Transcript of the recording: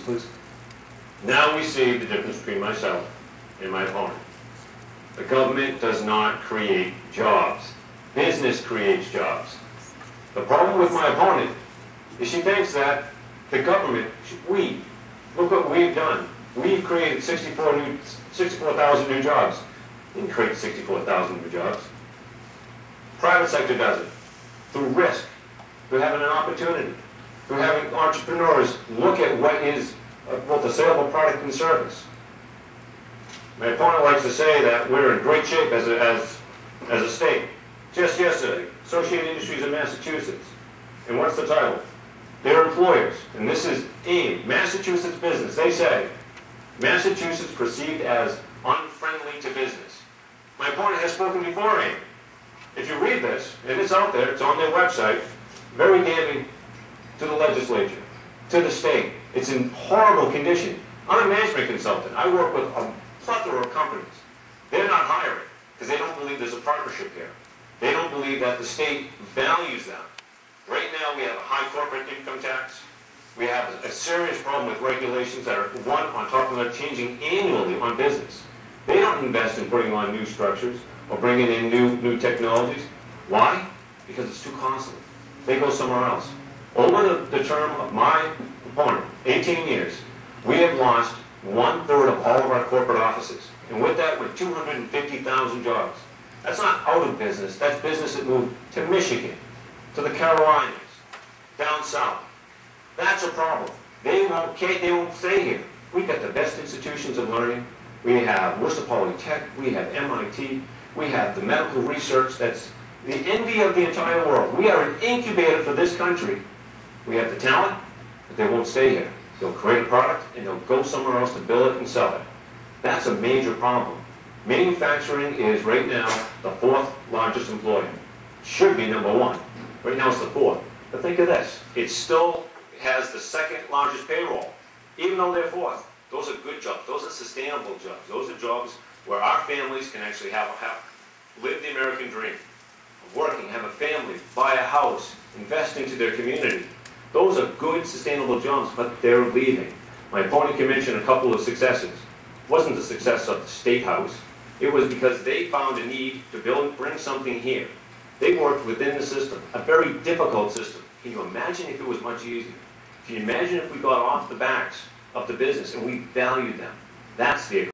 please. Now we see the difference between myself and my opponent. The government does not create jobs. Business creates jobs. The problem with my opponent is she thinks that the government, look what we've done. We've created 64,000 new jobs. We didn't create 64,000 new jobs. Private sector does it. Through risk, through having an opportunity, through having entrepreneurs look at what is both a saleable product and service. My opponent likes to say that we're in great shape as a state. Just yesterday, Associated Industries in Massachusetts. And what's the title? Their employers, and this is AIM, Massachusetts Business. They say, Massachusetts perceived as unfriendly to business. My opponent has spoken before AIM. If you read this, and it's out there, it's on their website, very damning to the legislature, to the state. It's in horrible condition. I'm a management consultant. I work with a plethora of companies. They're not hiring because they don't believe there's a partnership here. They don't believe that the state values them. Right now we have a high corporate income tax. We have a serious problem with regulations that are, one, on top of that, changing annually on business. They don't invest in putting on new structures or bringing in new technologies. Why? Because it's too costly. They go somewhere else. Over the term of my opponent, 18 years, we have lost 1/3 of all of our corporate offices. And with that, we're 250,000 jobs. That's not out of business. That's business that moved to Michigan, to the Carolinas, down south. That's a problem. They won't stay here. We've got the best institutions of learning. We have Worcester Polytech. We have MIT. We have the medical research that's the envy of the entire world. We are an incubator for this country. We have the talent, but they won't stay here. They'll create a product, and they'll go somewhere else to build it and sell it. That's a major problem. Manufacturing is right now the 4th largest employer. Should be number 1. Right now it's the 4th. But think of this. It still has the 2nd largest payroll, even though they're 4th. Those are good jobs. Those are sustainable jobs. Those are jobs where our families can actually live the American dream. Working, have a family, buy a house, invest into their community. Those are good, sustainable jobs, but they're leaving. My opponent can mention a couple of successes. It wasn't the success of the State House. It was because they found a need to bring something here. They worked within the system, a very difficult system. Can you imagine if it was much easier? Can you imagine if we got off the backs of the business and we valued them? That's the